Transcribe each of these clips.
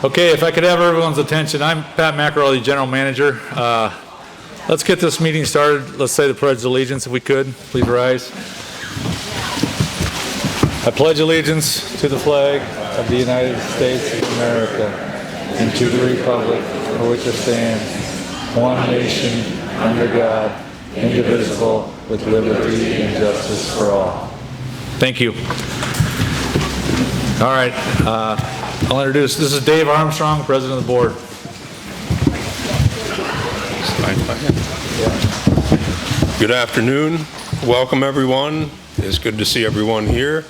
Okay, if I could have everyone's attention, I'm Pat McElroy, General Manager. Let's get this meeting started. Let's say the Pledge of Allegiance, if we could. Please rise. I pledge allegiance to the flag of the United States of America and to the republic for which it stands, one nation, under God, indivisible, with liberty and justice for all. Thank you. All right, I'll introduce, this is Dave Armstrong, President of the Board. Good afternoon. Welcome, everyone. It's good to see everyone here.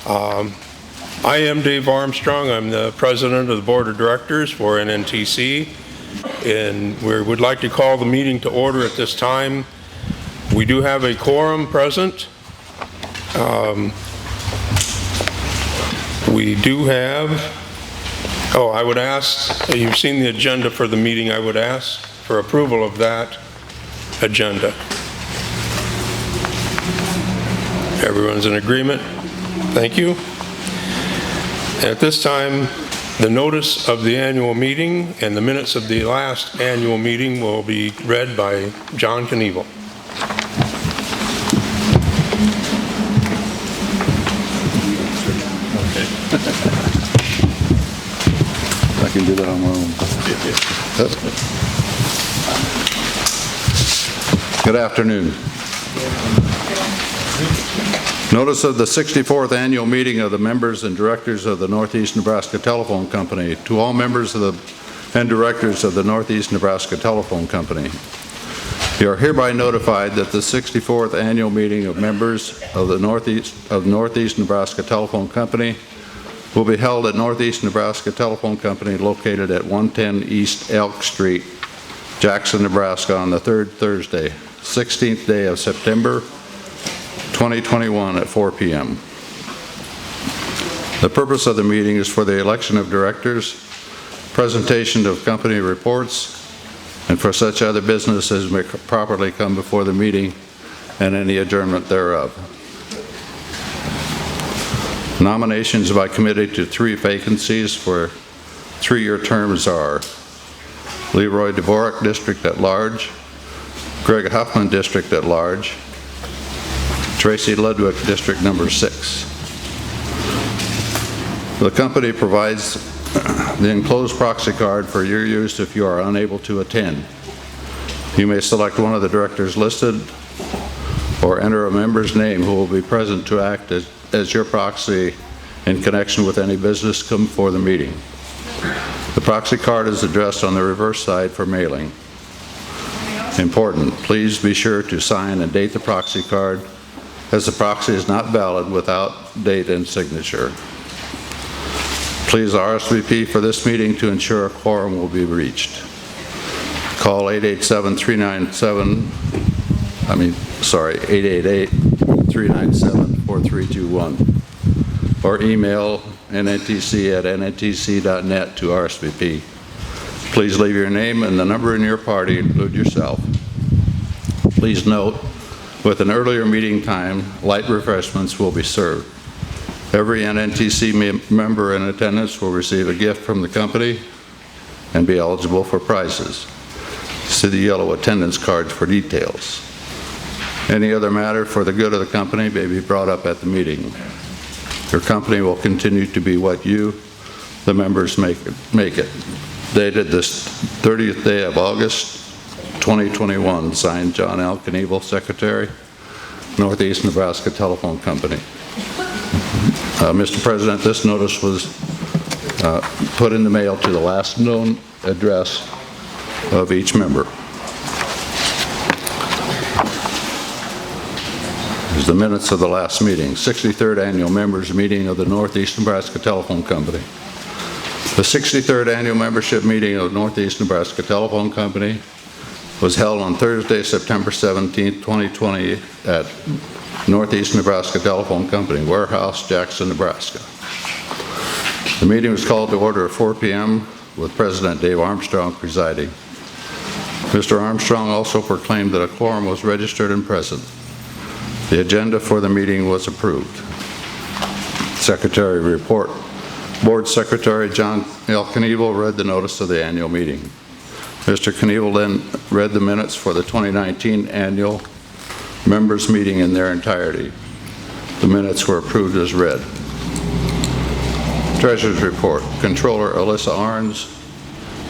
I am Dave Armstrong. I'm the President of the Board of Directors for NNTC, and we would like to call the meeting to order at this time. We do have a quorum present. We do have, I would ask, you've seen the agenda for the meeting, I would ask for approval of that agenda. Everyone's in agreement? Thank you. At this time, the notice of the annual meeting and the minutes of the last annual meeting will be read by John Knievel. I can do that on my own. Good afternoon. Notice of the 64th annual meeting of the members and directors of the Northeast Nebraska Telephone Company. To all members of and directors of the Northeast Nebraska Telephone Company, you are hereby notified that the 64th annual meeting of members of the Northeast Nebraska Telephone Company will be held at Northeast Nebraska Telephone Company located at 110 East Elk Street, Jackson, Nebraska on the third Thursday, 16th day of September 2021 at 4 p.m. The purpose of the meeting is for the election of directors, presentation of company reports, and for such other business as may properly come before the meeting and any adjournment thereof. Nominations by committee to 3 vacancies for 3-year terms are LeRoy Dvorak, District at Large; Greg Hoffman, District at Large; Tracy Ludwig, District number 6. The company provides the enclosed proxy card for your use if you are unable to attend. You may select one of the directors listed or enter a member's name who will be present to act as your proxy in connection with any business come before the meeting. The proxy card is addressed on the reverse side for mailing. Important, please be sure to sign and date the proxy card, as the proxy is not valid without date and signature. Please RSVP for this meeting to ensure a quorum will be reached. Call 888-397-4321 or email nntc@nntc.net to RSVP. Please leave your name and the number in your party, include yourself. Please note, with an earlier meeting time, light refreshments will be served. Every NNTC member in attendance will receive a gift from the company and be eligible for prizes. See the yellow attendance cards for details. Any other matter for the good of the company may be brought up at the meeting. Your company will continue to be what you, the members, make it. Dated this 30th day of August 2021, signed John L. Knievel, Secretary, Northeast Nebraska Telephone Company. Mr. President, this notice was put in the mail to the last known address of each member. Here's the minutes of the last meeting, 63rd Annual Members Meeting of the Northeast Nebraska Telephone Company. The 63rd Annual Membership Meeting of Northeast Nebraska Telephone Company was held on Thursday, September 17, 2020 at Northeast Nebraska Telephone Company Warehouse, Jackson, Nebraska. The meeting was called to order at 4 p.m. with President Dave Armstrong presiding. Mr. Armstrong also proclaimed that a quorum was registered and present. The agenda for the meeting was approved. Secretary report. Board Secretary John L. Knievel read the notice of the annual meeting. Mr. Knievel then read the minutes for the 2019 Annual Members Meeting in their entirety. The minutes were approved as read. Treasurer's Report. Controller Alyssa Arns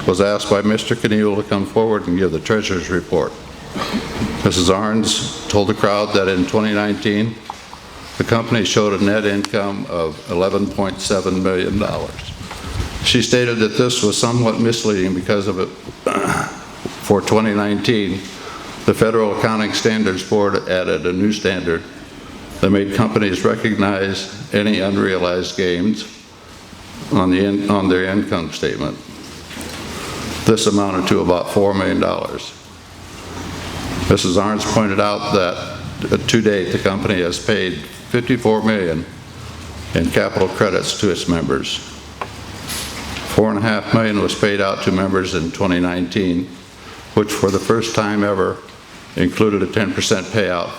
was asked by Mr. Knievel to come forward and give the Treasurer's Report. Mrs. Arns told the crowd that in 2019, the company showed a net income of $11.7 million. She stated that this was somewhat misleading because of it. For 2019, the Federal Accounting Standards Board added a new standard that made companies recognize any unrealized gains on their income statement. This amounted to about $4 million. Mrs. Arns pointed out that to date, the company has paid $54 million in capital credits to its members. $4.5 million was paid out to members in 2019, which for the first time ever included a 10% payout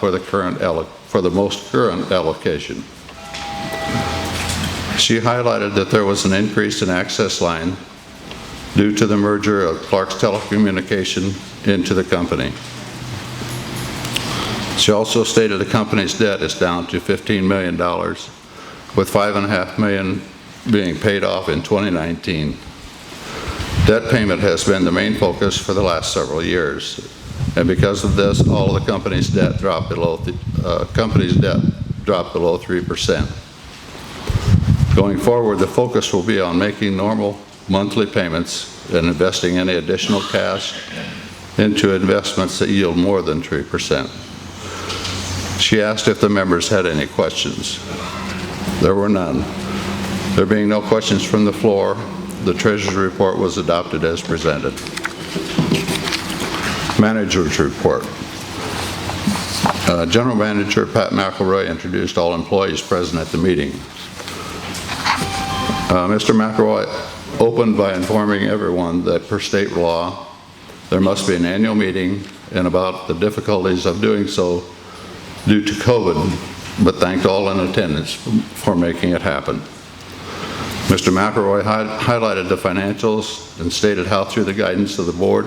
for the most current allocation. She highlighted that there was an increase in access line due to the merger of Clark's Telecommunication into the company. She also stated the company's debt is down to $15 million, with $5.5 million being paid off in 2019. Debt payment has been the main focus for the last several years, and because of this, all of the company's debt dropped below 3%. Going forward, the focus will be on making normal monthly payments and investing any additional cash into investments that yield more than 3%. She asked if the members had any questions. There were none. There being no questions from the floor, the Treasurer's Report was adopted as presented. Manager's Report. General Manager Pat McElroy introduced all employees present at the meeting. Mr. McElroy opened by informing everyone that per state law, there must be an annual meeting and about the difficulties of doing so due to COVID, but thanked all in attendance for making it happen. Mr. McElroy highlighted the financials and stated how through the guidance of the board,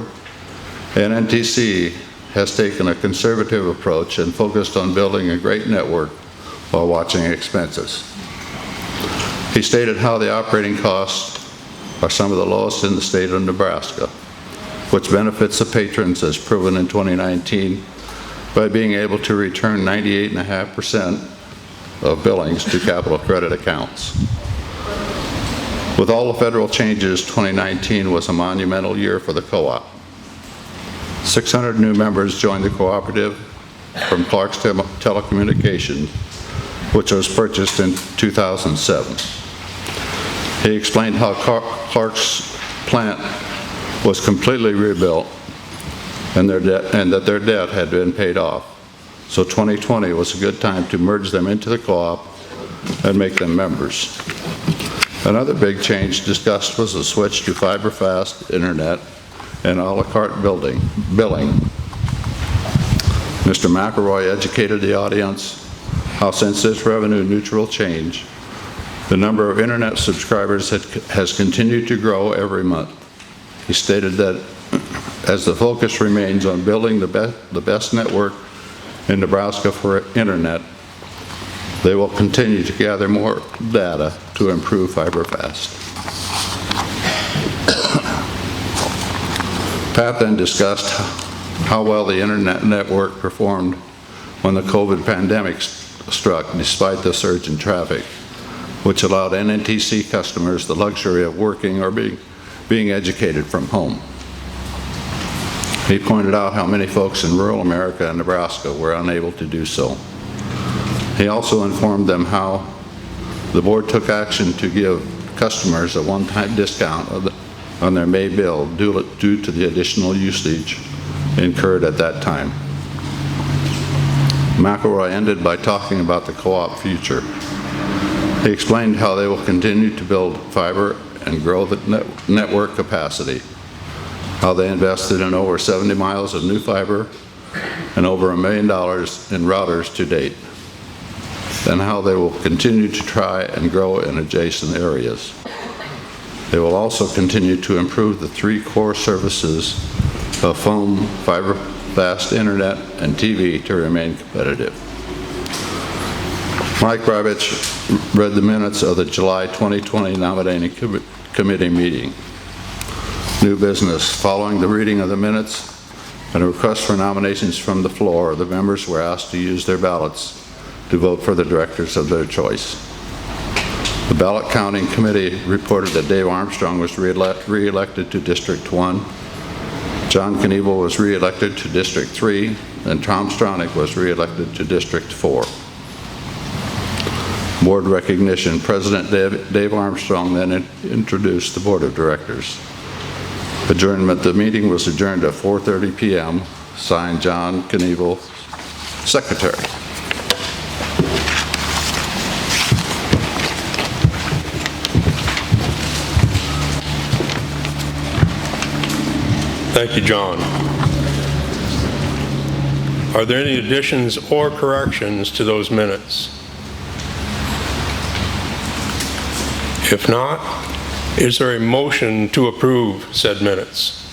NNTC has taken a conservative approach and focused on building a great network while watching expenses. He stated how the operating costs are some of the lowest in the state of Nebraska, which benefits the patrons as proven in 2019 by being able to return 98.5% of billings to capital credit accounts. With all the federal changes, 2019 was a monumental year for the co-op. 600 new members joined the cooperative from Clark's Telecommunications, which was purchased in 2007. He explained how Clark's plant was completely rebuilt and that their debt had been paid off. So 2020 was a good time to merge them into the co-op and make them members. Another big change discussed was the switch to fiber-fast internet and a la carte billing. Mr. McElroy educated the audience how since this revenue neutral change, the number of internet subscribers has continued to grow every month. He stated that as the focus remains on building the best network in Nebraska for internet, they will continue to gather more data to improve fiber-fast. Pat then discussed how well the internet network performed when the COVID pandemic struck despite the surge in traffic, which allowed NNTC customers the luxury of working or being educated from home. He pointed out how many folks in rural America and Nebraska were unable to do so. He also informed them how the board took action to give customers a one-time discount on their May bill due to the additional usage incurred at that time. McElroy ended by talking about the co-op future. He explained how they will continue to build fiber and grow the network capacity, how they invested in over 70 miles of new fiber and over $1 million in routers to date. and how they will continue to try and grow in adjacent areas. They will also continue to improve the 3 core services of phone, fiber, fast internet, and TV to remain competitive. Mike Ravitch read the minutes of the July 2020 nominating committee meeting. New business. Following the reading of the minutes and a request for nominations from the floor, the members were asked to use their ballots to vote for the directors of their choice. The ballot counting committee reported that Dave Armstrong was re-elected to District 1, John Knievel was re-elected to District 3, and Tom Stronach was re-elected to District 4. Board recognition. President Dave Armstrong then introduced the Board of Directors. Adjournment. The meeting was adjourned at 4:30 p.m. Signed, John Knievel, Secretary. Thank you, John. Are there any additions or corrections to those minutes? If not, is there a motion to approve said minutes?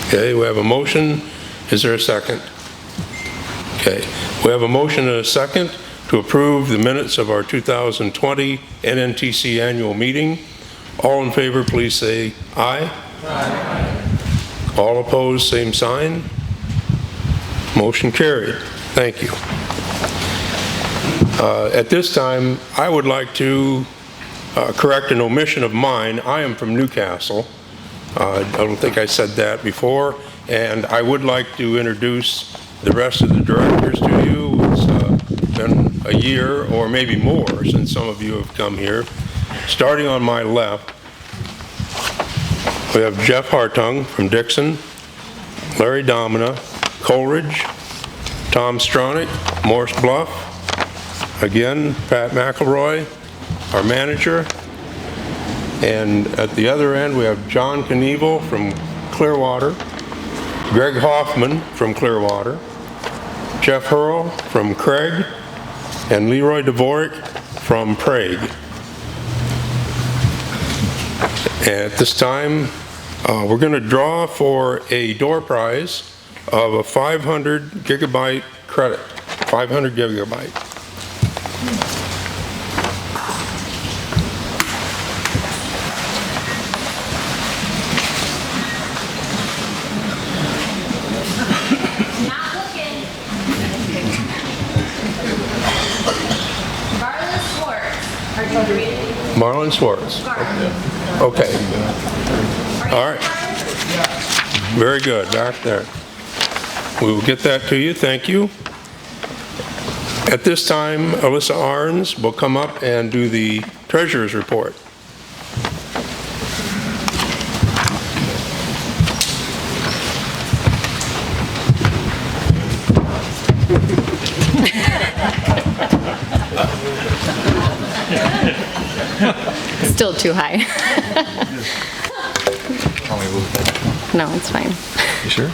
Okay, we have a motion. Is there a second? Okay, we have a motion and a second to approve the minutes of our 2020 NNTC Annual Meeting. All in favor, please say aye. Aye. All opposed, same sign. Motion carried. Thank you. At this time, I would like to correct an omission of mine. I am from Newcastle. I don't think I said that before, and I would like to introduce the rest of the directors to you. It's been a year or maybe more since some of you have come here. Starting on my left, we have Jeff Hartung from Dixon, Larry Domina, Coleridge, Tom Stronach, Morse Bluff, again, Pat McElroy, our manager, and at the other end we have John Knievel from Clearwater, Greg Hoffman from Clearwater, Jeff Hurl from Craig, and LeRoy Dvorak from Prague. At this time, we're going to draw for a door prize of a 500 gigabyte credit, 500 gigabyte. Not looking. Marlon Schwartz. Okay. All right. Very good. Back there. We will get that to you. Thank you. At this time, Alyssa Arns will come up and do the treasurer's report. Still too high. No, it's fine. You sure?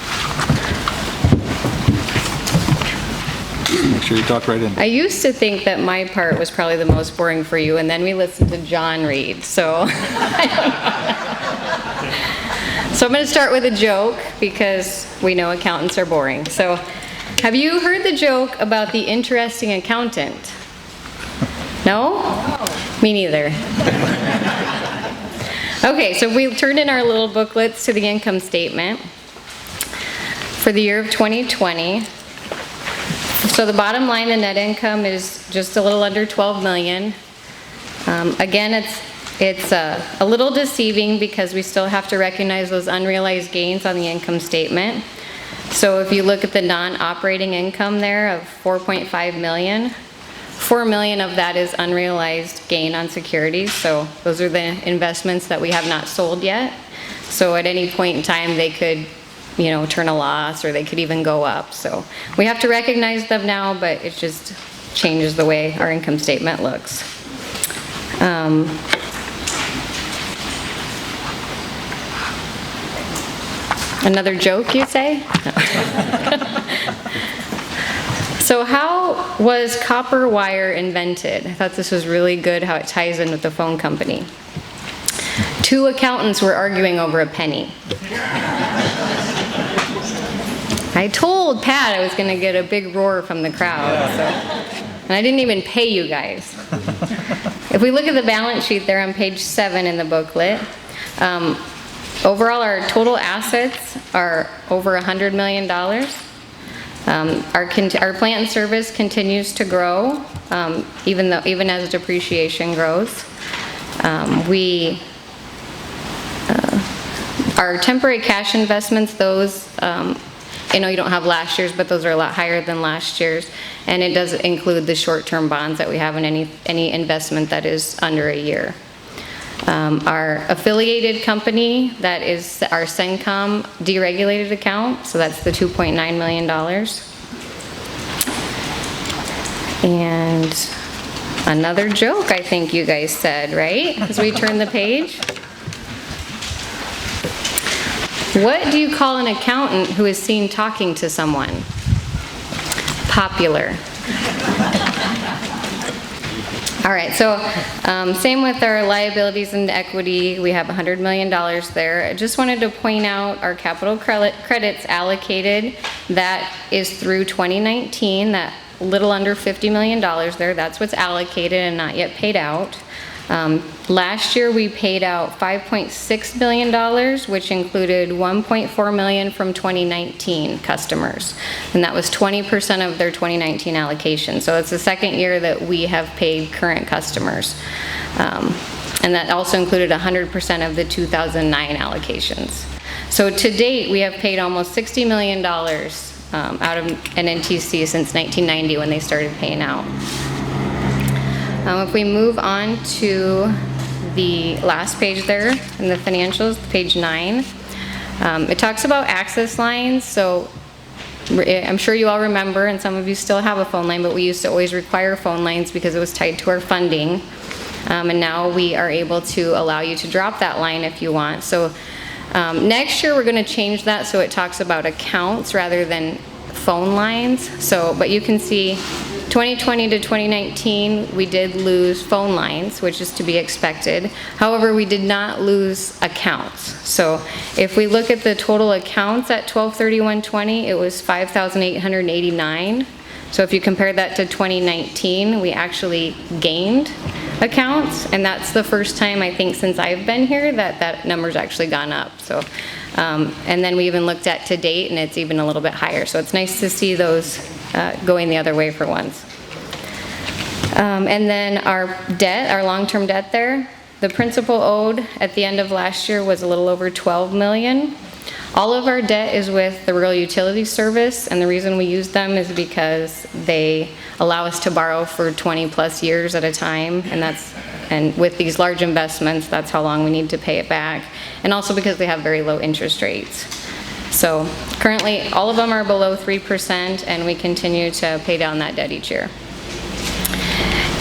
Make sure you talk right in. I used to think that my part was probably the most boring for you, and then we listened to John read, so. So I'm going to start with a joke, because we know accountants are boring. So, have you heard the joke about the interesting accountant? No? Me neither. Okay, so we turned in our little booklets to the income statement for the year of 2020. So the bottom line, the net income is just a little under 12 million. Again, it's a little deceiving because we still have to recognize those unrealized gains on the income statement. So if you look at the non-operating income there of 4.5 million, 4 million of that is unrealized gain on securities. So those are the investments that we have not sold yet. So at any point in time, they could, you know, turn a loss, or they could even go up. So we have to recognize them now, but it just changes the way our income statement looks. Another joke, you say? No. So how was copper wire invented? I thought this was really good how it ties in with the phone company. 2 accountants were arguing over a penny. I told Pat I was going to get a big roar from the crowd, and I didn't even pay you guys. If we look at the balance sheet there on page 7 in the booklet, overall our total assets are over $100 million. Our plant and service continues to grow, even as depreciation grows. Our temporary cash investments, those, I know you don't have last year's, but those are a lot higher than last year's, and it does include the short-term bonds that we have in any investment that is under a year. Our affiliated company, that is our CENCOM deregulated account, so that's the $2.9 million. And another joke, I think you guys said, right? As we turn the page. What do you call an accountant who is seen talking to someone? Popular. All right, so same with our liabilities and equity. We have $100 million there. I just wanted to point out our capital credits allocated. That is through 2019, that little under $50 million there. That's what's allocated and not yet paid out. Last year we paid out $5.6 billion, which included $1.4 million from 2019 customers. And that was 20% of their 2019 allocation. So it's the second year that we have paid current customers. And that also included 100% of the 2009 allocations. So to date, we have paid almost $60 million out of NNTC since 1990 when they started paying out. If we move on to the last page there in the financials, page 9, it talks about access lines. So I'm sure you all remember, and some of you still have a phone line, but we used to always require phone lines because it was tied to our funding. And now we are able to allow you to drop that line if you want. So next year we're going to change that so it talks about accounts rather than phone lines. So, but you can see 2020 to 2019, we did lose phone lines, which is to be expected. However, we did not lose accounts. So if we look at the total accounts at 12/31/20, it was 5,889. So if you compare that to 2019, we actually gained accounts, and that's the first time I think since I've been here that number's actually gone up. So, and then we even looked at to date, and it's even a little bit higher. So it's nice to see those going the other way for once. And then our debt, our long-term debt there, the principal owed at the end of last year was a little over $12 million. All of our debt is with the Rural Utility Service, and the reason we use them is because they allow us to borrow for 20 plus years at a time, and with these large investments, that's how long we need to pay it back, and also because they have very low interest rates. So currently, all of them are below 3%, and we continue to pay down that debt each year.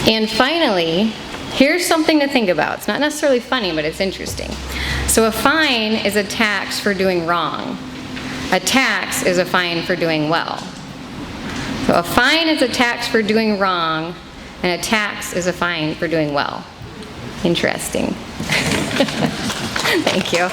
And finally, here's something to think about. It's not necessarily funny, but it's interesting. So a fine is a tax for doing wrong. A tax is a fine for doing well. So a fine is a tax for doing wrong, and a tax is a fine for doing well. Interesting. Thank you.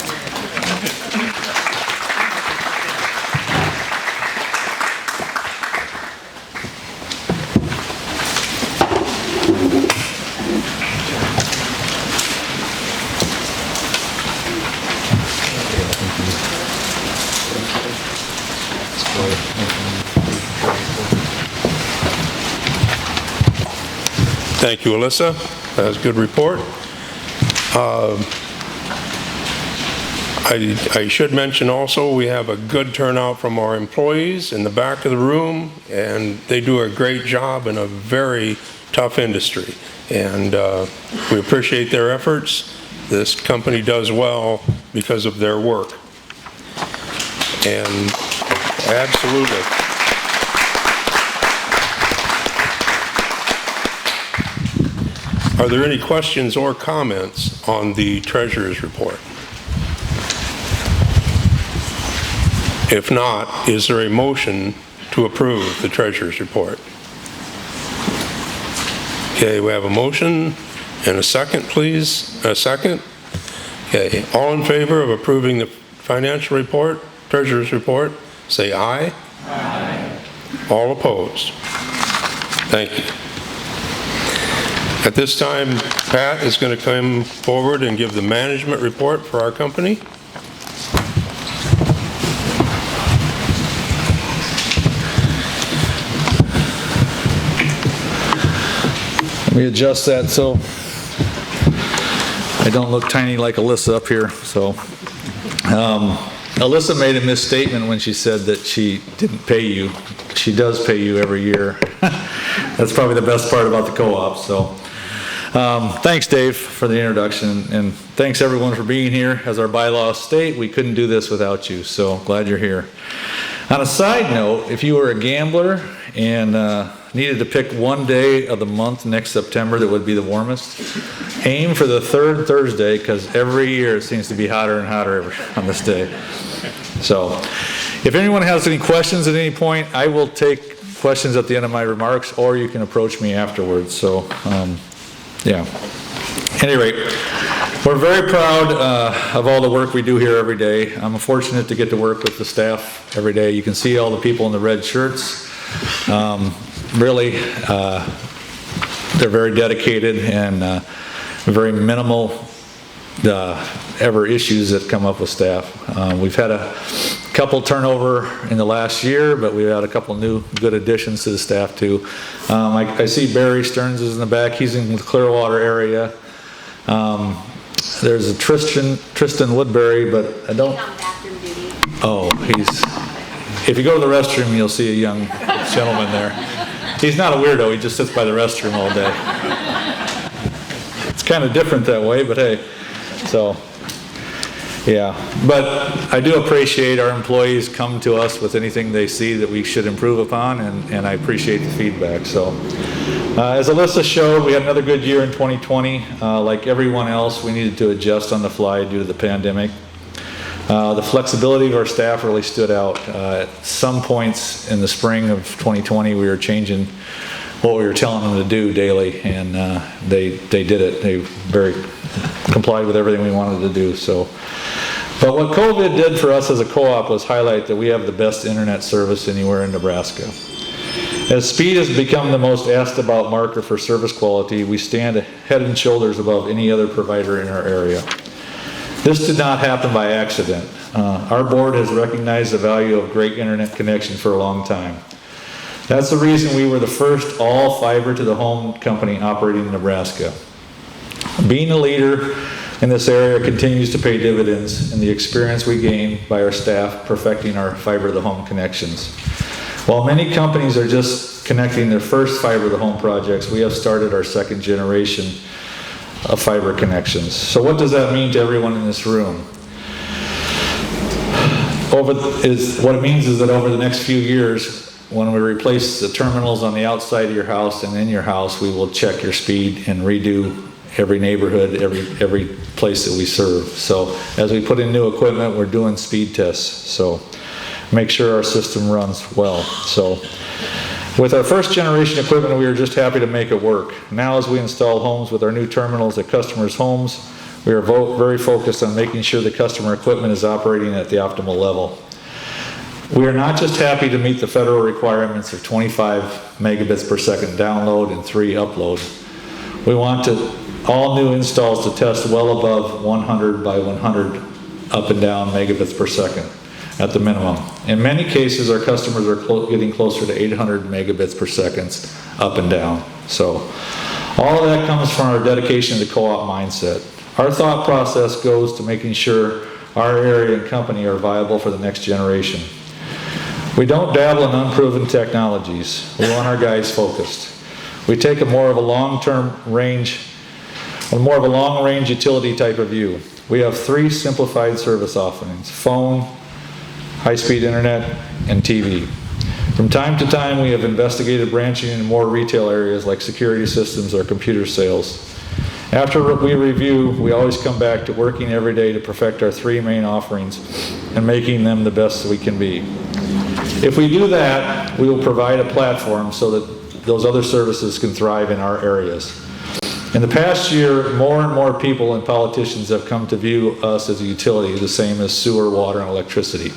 Thank you, Alyssa. That was a good report. I should mention also we have a good turnout from our employees in the back of the room, and they do a great job in a very tough industry. And we appreciate their efforts. This company does well because of their work. And absolutely. Are there any questions or comments on the Treasurer's report? If not, is there a motion to approve the treasurer's report? Okay, we have a motion and a second, please. A second. Okay, all in favor of approving the financial report, treasurer's report, say aye. Aye. All opposed? Thank you. At this time, Pat is going to come forward and give the management report for our company. Let me adjust that so I don't look tiny like Alyssa up here. So, Alyssa made a misstatement when she said that she didn't pay you. She does pay you every year. That's probably the best part about the co-op. So, thanks, Dave, for the introduction, and thanks everyone for being here. As our bylaws state, we couldn't do this without you. So glad you're here. On a side note, if you were a gambler and needed to pick one day of the month next September that would be the warmest, aim for the third Thursday, because every year it seems to be hotter and hotter on this day. So if anyone has any questions at any point, I will take questions at the end of my remarks, or you can approach me afterwards. So yeah. At any rate, we're very proud of all the work we do here every day. I'm fortunate to get to work with the staff every day. You can see all the people in the red shirts. Really, they're very dedicated and very minimal ever issues that come up with staff. We've had a couple turnover in the last year, but we've had a couple new good additions to the staff too. I see Barry Stearns is in the back. He's in the Clearwater area. There's a Tristan Woodbury, but I don't. Oh, if you go to the restroom, you'll see a young gentleman there. He's not a weirdo. He just sits by the restroom all day. It's kind of different that way, but hey, so. Yeah, but I do appreciate our employees come to us with anything they see that we should improve upon, and I appreciate the feedback. So, as Alyssa showed, we had another good year in 2020. Like everyone else, we needed to adjust on the fly due to the pandemic. The flexibility of our staff really stood out. At some points in the spring of 2020, we were changing what we were telling them to do daily, and they did it. They very complied with everything we wanted to do. So, but what COVID did for us as a co-op was highlight that we have the best internet service anywhere in Nebraska. As speed has become the most asked about marker for service quality, we stand head and shoulders above any other provider in our area. This did not happen by accident. Our board has recognized the value of great internet connection for a long time. That's the reason we were the first all fiber to the home company operating in Nebraska. Being a leader in this area continues to pay dividends in the experience we gain by our staff perfecting our fiber to the home connections. While many companies are just connecting their first fiber to the home projects, we have started our second generation of fiber connections. So what does that mean to everyone in this room? What it means is that over the next few years, when we replace the terminals on the outside of your house and in your house, we will check your speed and redo every neighborhood, every place that we serve. So as we put in new equipment, we're doing speed tests. So make sure our system runs well. So with our first generation equipment, we were just happy to make it work. Now as we install homes with our new terminals at customers' homes, we are very focused on making sure the customer equipment is operating at the optimal level. We are not just happy to meet the federal requirements of 25 megabits per second download and 3 upload. We want all new installs to test well above 100 by 100 up and down megabits per second at the minimum. In many cases, our customers are getting closer to 800 megabits per second up and down. So all of that comes from our dedication to the co-op mindset. Our thought process goes to making sure our area and company are viable for the next generation. We don't dabble in unproven technologies. We want our guys focused. We take a more of a long-term range, more of a long-range utility type of view. We have 3 simplified service offerings: phone, high-speed internet, and TV. From time to time, we have investigated branching into more retail areas like security systems or computer sales. After we review, we always come back to working every day to perfect our 3 main offerings and making them the best we can be. If we do that, we will provide a platform so that those other services can thrive in our areas. In the past year, more and more people and politicians have come to view us as a utility, the same as sewer, water, and electricity.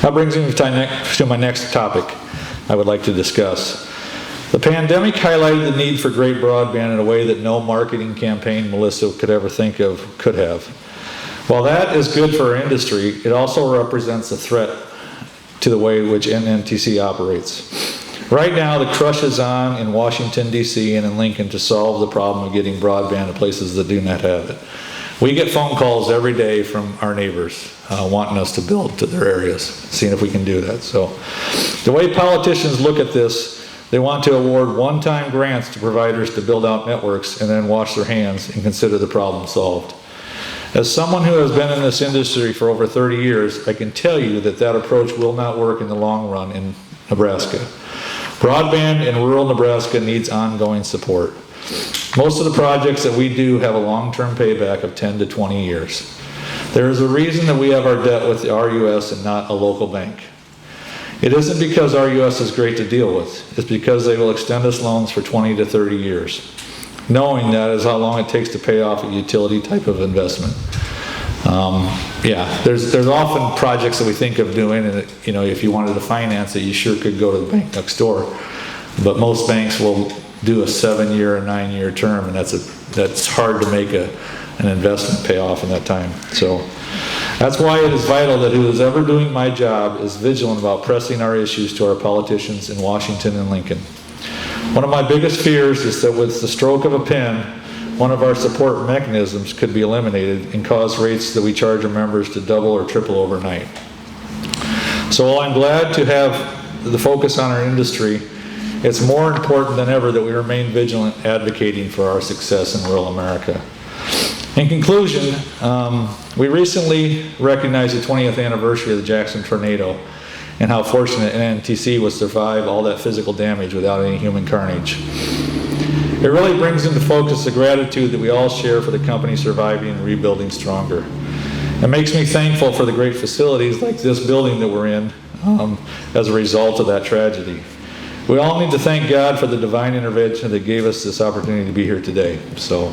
That brings me to my next topic I would like to discuss. The pandemic highlighted the need for great broadband in a way that no marketing campaign Melissa could ever think of could have. While that is good for our industry, it also represents a threat to the way in which NNTC operates. Right now, the crush is on in Washington, D.C. and in Lincoln to solve the problem of getting broadband to places that do not have it. We get phone calls every day from our neighbors wanting us to build to their areas, seeing if we can do that. So the way politicians look at this, they want to award one-time grants to providers to build out networks and then wash their hands and consider the problem solved. As someone who has been in this industry for over 30 years, I can tell you that that approach will not work in the long run in Nebraska. Broadband in rural Nebraska needs ongoing support. Most of the projects that we do have a long-term payback of 10 to 20 years. There is a reason that we have our debt with the RUS and not a local bank. It isn't because RUS is great to deal with. It's because they will extend us loans for 20 to 30 years, knowing that is how long it takes to pay off a utility type of investment. There's often projects that we think of doing, and if you wanted to finance it, you sure could go to the bank next door. But most banks will do a 7-year or 9-year term, and that's hard to make an investment pay off in that time. So that's why it is vital that who is ever doing my job is vigilant about pressing our issues to our politicians in Washington and Lincoln. One of my biggest fears is that with the stroke of a pen, one of our support mechanisms could be eliminated and cause rates that we charge our members to double or triple overnight. So while I'm glad to have the focus on our industry, it's more important than ever that we remain vigilant advocating for our success in rural America. In conclusion, we recently recognized the 20th anniversary of the Jackson tornado and how fortunate NNTC was to survive all that physical damage without any human carnage. It really brings into focus the gratitude that we all share for the company surviving and rebuilding stronger. It makes me thankful for the great facilities like this building that we're in as a result of that tragedy. We all need to thank God for the divine intervention that gave us this opportunity to be here today. So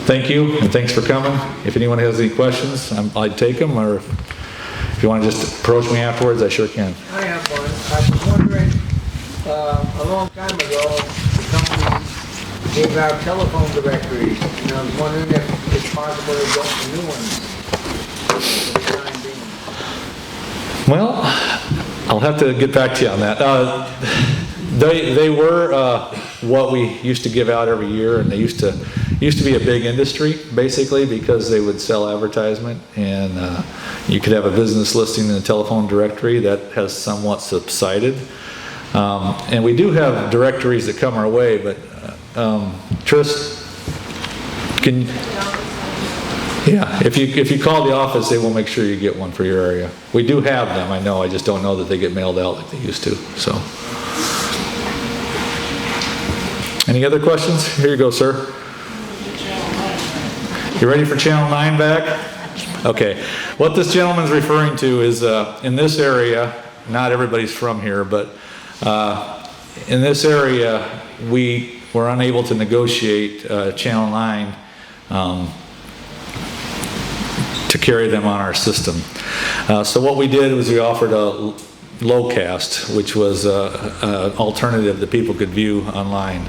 thank you, and thanks for coming. If anyone has any questions, I'd take them, or if you want to just approach me afterwards, I sure can. I have one. I was wondering, a long time ago, the company gave out telephone directories, and I was wondering if it's possible to get some new ones for the time being. Well, I'll have to get back to you on that. They were what we used to give out every year, and they used to be a big industry, basically, because they would sell advertisement, and you could have a business listing in the telephone directory. That has somewhat subsided. And we do have directories that come our way, but Tris, if you call the office, they will make sure you get one for your area. We do have them, I know, I just don't know that they get mailed out like they used to, so. Any other questions? Here you go, sir. You ready for Channel 9 back? Okay. What this gentleman's referring to is in this area, not everybody's from here, but in this area, we were unable to negotiate Channel 9 to carry them on our system. So what we did was we offered a low-cast, which was an alternative that people could view online.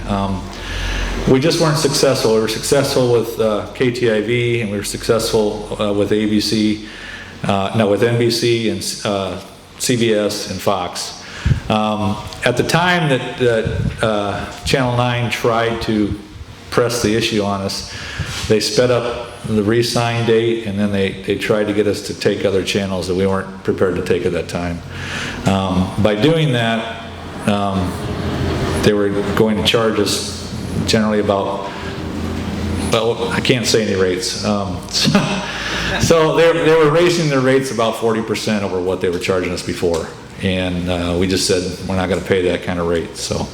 We just weren't successful. We were successful with KTIV, and we were successful with ABC, with NBC and CBS and Fox. At the time that Channel 9 tried to press the issue on us, they sped up the re-sign date, and then they tried to get us to take other channels that we weren't prepared to take at that time. By doing that, they were going to charge us generally about, well, I can't say any rates. So they were raising their rates about 40% over what they were charging us before. And we just said, we're not going to pay that kind of rate. So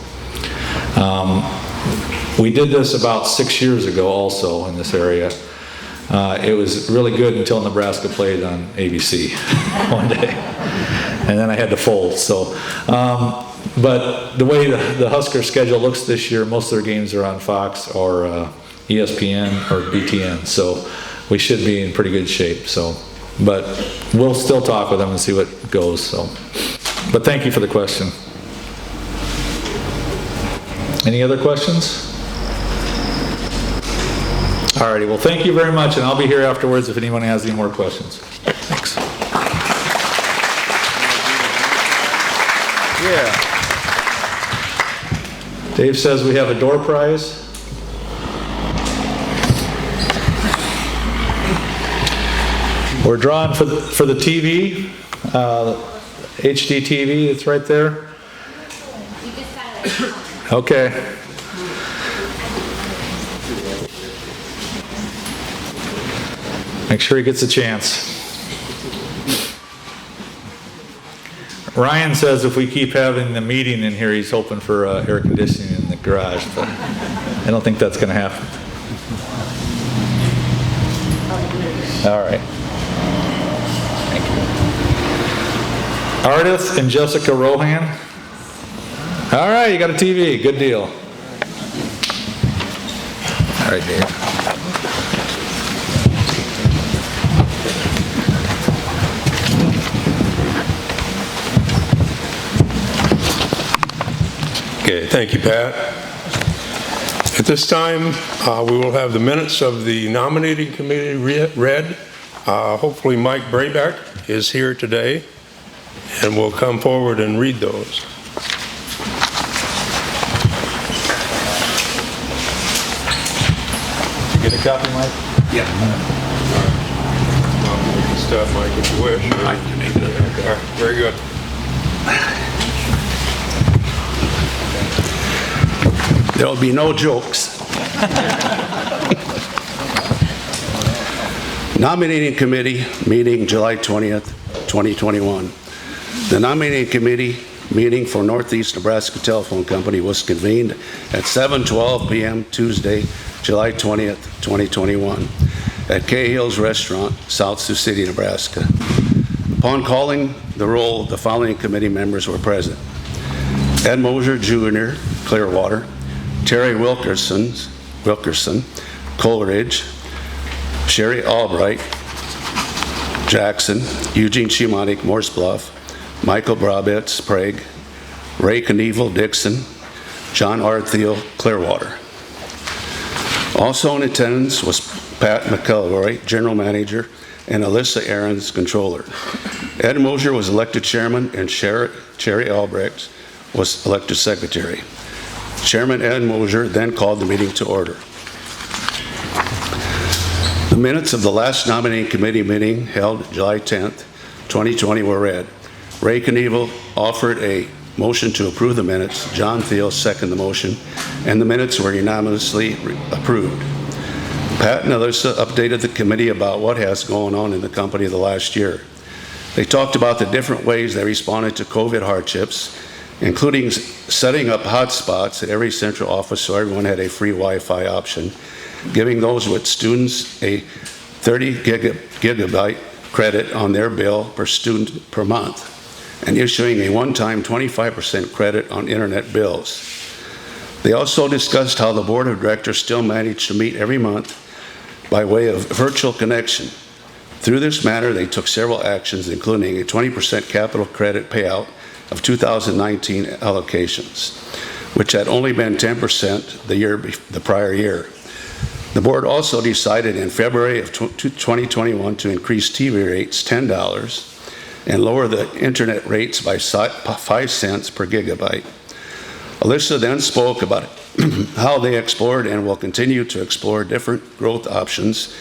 we did this about 6 years ago also in this area. It was really good until Nebraska played on ABC one day. and then I had to fold, so. But the way the Husker schedule looks this year, most of their games are on Fox or ESPN or BTN, so we should be in pretty good shape, so. But we'll still talk with them and see what goes, so. But thank you for the question. Any other questions? Alrighty, well, thank you very much, and I'll be here afterwards if anyone has any more questions. Thanks. Yeah. Dave says we have a door prize. We're drawing for the TV, HD TV, it's right there. Okay. Make sure he gets a chance. Ryan says if we keep having the meeting in here, he's hoping for air conditioning in the garage, but I don't think that's going to happen. All right. Thank you. Ardith and Jessica Rohan. All right, you got a TV. Good deal. All right, Dave. Okay, thank you, Pat. At this time, we will have the minutes of the nominating committee read. Hopefully Mike Brayback is here today and will come forward and read those. Did you get a copy, Mike? Yeah. You can stop, Mike, if you wish. I can make it. Okay. All right, very good. There will be no jokes. Nominating Committee meeting July 20th, 2021. The Nominating Committee meeting for Northeast Nebraska Telephone Company was convened at 7:12 p.m. Tuesday, July 20th, 2021 at Cahill's Restaurant, South Sioux City, Nebraska. Upon calling the roll, the following committee members were present: Ed Moser Jr., Clearwater; Terry Wilkerson, Coleridge; Sherry Albright, Jackson; Eugene Chimonik, Morse Bluff; Michael Brabitz, Prague; Ray Knievel, Dixon; John Arthiel, Clearwater. Also in attendance was Pat McElroy, General Manager, and Alyssa Aarons, Controller. Ed Moser was elected Chairman, and Sherry Albrecht was elected Secretary. Chairman Ed Moser then called the meeting to order. The minutes of the last nominating committee meeting held July 10th, 2020 were read. Ray Knievel offered a motion to approve the minutes. John Thiel seconded the motion, and the minutes were unanimously approved. Pat and Alyssa updated the committee about what has gone on in the company the last year. They talked about the different ways they responded to COVID hardships, including setting up hotspots at every central office so everyone had a free Wi-Fi option, giving those with students a 30 gigabyte credit on their bill per student per month, and issuing a one-time 25% credit on internet bills. They also discussed how the board of directors still managed to meet every month by way of virtual connection. Through this matter, they took several actions, including a 20% capital credit payout of 2019 allocations, which had only been 10% the prior year. The board also decided in February of 2021 to increase TV rates $10 and lower the internet rates by 5 cents per gigabyte. Alyssa then spoke about how they explored and will continue to explore different growth options,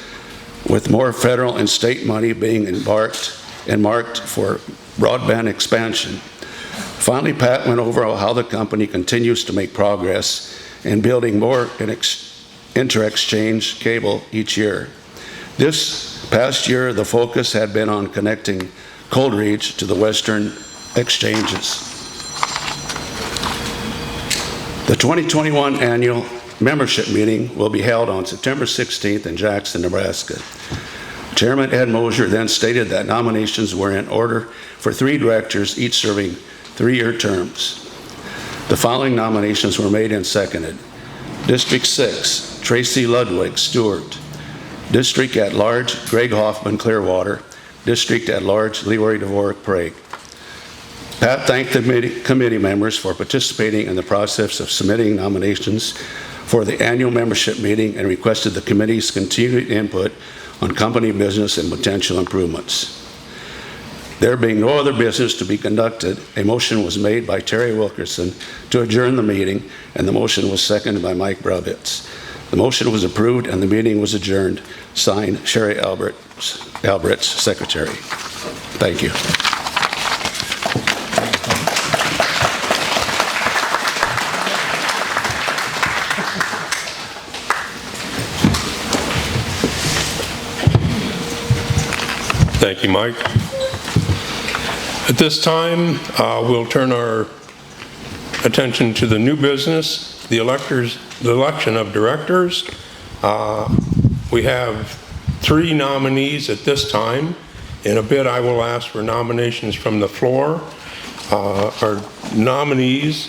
with more federal and state money being marked for broadband expansion. Finally, Pat went over how the company continues to make progress in building more inter-exchange cable each year. This past year, the focus had been on connecting Coleridge to the Western exchanges. The 2021 Annual Membership Meeting will be held on September 16th in Jackson, Nebraska. Chairman Ed Mosier then stated that nominations were in order for 3 directors, each serving 3-year terms. The following nominations were made and seconded. District 6, Tracy Ludwig of Stuart. District at Large, Greg Hoffman, Clearwater. District at Large, LeRoy, Dvorak, Prague. Pat thanked the committee members for participating in the process of submitting nominations for the annual membership meeting and requested the committee's continued input on company business and potential improvements. There being no other business to be conducted, a motion was made by Terry Wilkerson to adjourn the meeting, and the motion was seconded by Mike Brabitz. The motion was approved and the meeting was adjourned. Signed, Sherry Alberts, Secretary. Thank you. Thank you, Mike. At this time, we'll turn our attention to the new business, the election of directors. We have 3 nominees at this time. In a bit, I will ask for nominations from the floor. Our nominees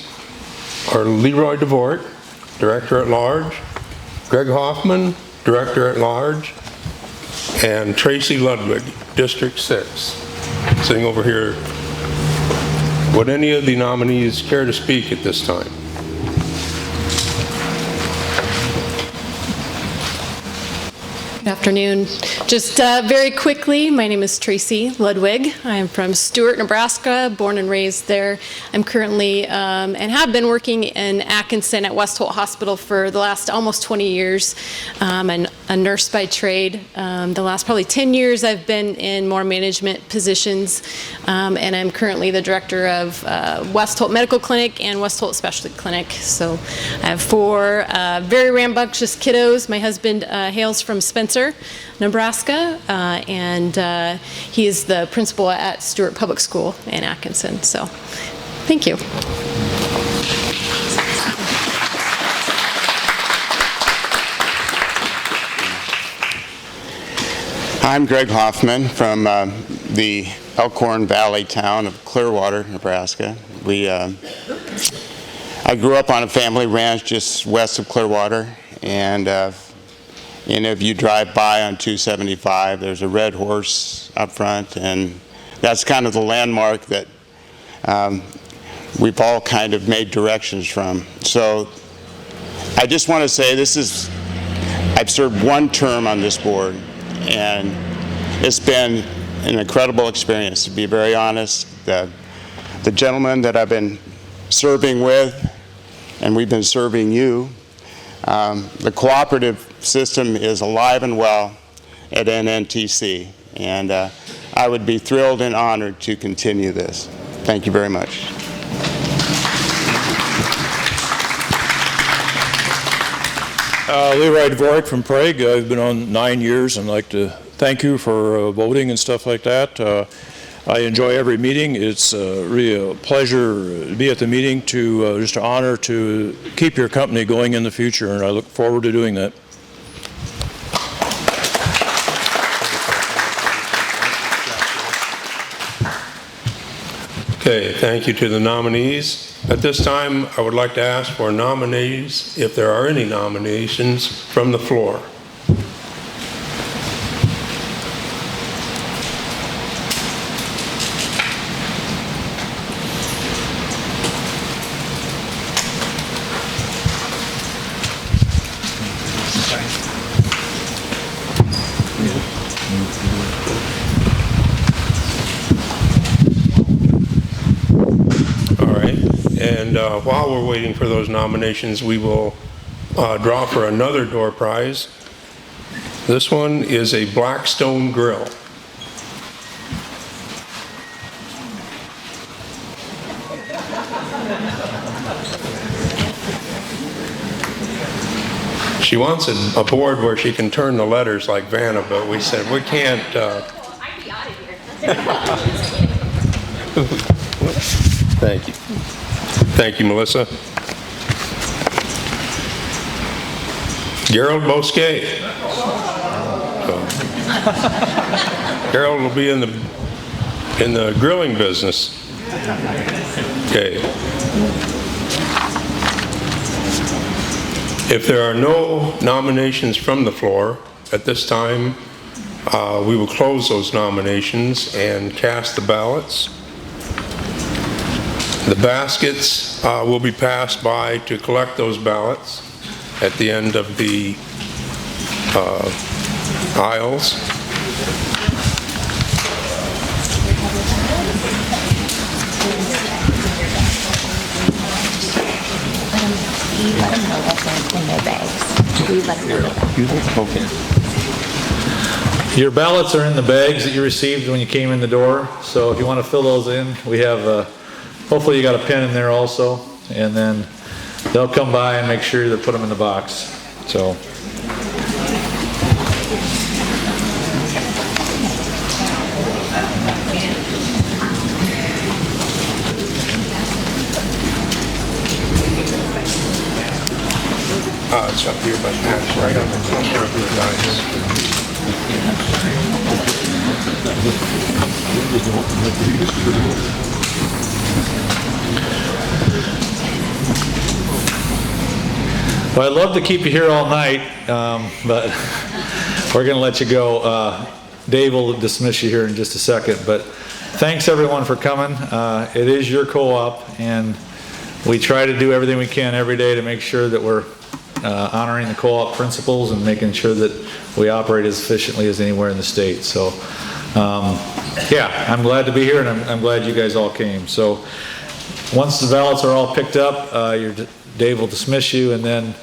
are LeRoy Dvorak, Director at Large, Greg Hoffman, Director at Large, and Tracy Ludwig, District 6. Sitting over here, would any of the nominees care to speak at this time? Good afternoon. Just very quickly, my name is Tracy Ludwig. I am from Stuart, Nebraska, born and raised there. I'm currently and have been working in Atkinson at West Holt Hospital for the last almost 20 years. I'm a nurse by trade. The last probably 10 years I've been in more management positions, and I'm currently the director of West Holt Medical Clinic and West Holt Specialty Clinic. So I have 4 very rambunctious kiddos. My husband hails from Spencer, Nebraska, and he is the principal at Stuart Public School in Atkinson. So, thank you. I'm Greg Hoffman from the Elkhorn Valley town of Clearwater, Nebraska. I grew up on a family ranch just west of Clearwater, and if you drive by on 275, there's a red horse up front, and that's kind of the landmark that we've all kind of made directions from. So I just want to say I've served 1 term on this board, and it's been an incredible experience, to be very honest. The gentleman that I've been serving with, and we've been serving you, the cooperative system is alive and well at NNTC, and I would be thrilled and honored to continue this. Thank you very much. LeRoy Dvorak from Prague. I've been on 9 years, and I'd like to thank you for voting and stuff like that. I enjoy every meeting. It's really a pleasure to be at the meeting, just an honor to keep your company going in the future, and I look forward to doing that. Okay, thank you to the nominees. At this time, I would like to ask for nominees, if there are any nominations from the floor. While we're waiting for those nominations, we will draw for another door prize. This one is a Blackstone grill. She wants a board where she can turn the letters like Vanna, but we said we can't. I'd be out of here. Thank you. Thank you, Melissa. Gerald Bosquet. Harold will be in the grilling business. Okay. If there are no nominations from the floor at this time, we will close those nominations and cast the ballots. The baskets will be passed by to collect those ballots at the end of the aisles. You let them know what's in their bags. You let them know. Okay. Your ballots are in the bags that you received when you came in the door, so if you want to fill those in, we have, hopefully you got a pen in there also, and then they'll come by and make sure to put them in the box, so. It's up here, but that's right on the corner of the dice. Well, I'd love to keep you here all night, but we're going to let you go. Dave will dismiss you here in just a second, but thanks everyone for coming. It is your co-op, and we try to do everything we can every day to make sure that we're honoring the co-op principles and making sure that we operate as efficiently as anywhere in the state. So, yeah, I'm glad to be here, and I'm glad you guys all came. So, once the ballots are all picked up, Dave will dismiss you, and then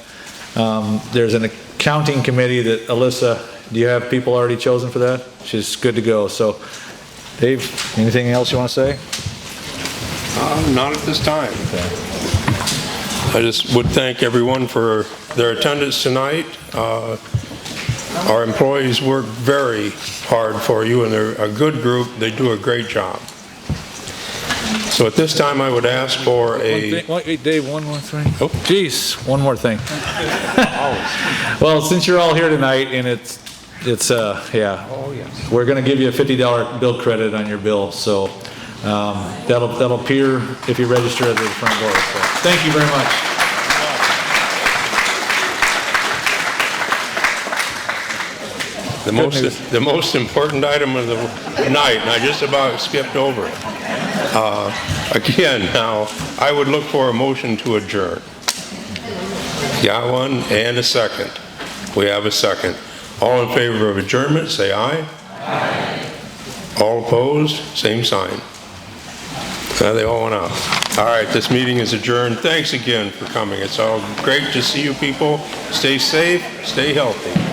there's an accounting committee that Alyssa, do you have people already chosen for that? She's good to go. So, Dave, anything else you want to say? Not at this time. Okay. I just would thank everyone for their attendance tonight. Our employees work very hard for you, and they're a good group. They do a great job. So at this time, I would ask for a... Wait, Dave, one more thing. Oh. Geez, one more thing. Well, since you're all here tonight, and it's yeah, Oh, yes. we're going to give you a $50 bill credit on your bill. So that'll appear if you register at the front door. So thank you very much. The most important item of the night, and I just about skipped over it. Again, now, I would look for a motion to adjourn. Got one and a second. We have a second. All in favor of adjournment, say aye. Aye. All opposed, same sign. They all went out. All right, this meeting is adjourned. Thanks again for coming. It's all great to see you people. Stay safe, stay healthy.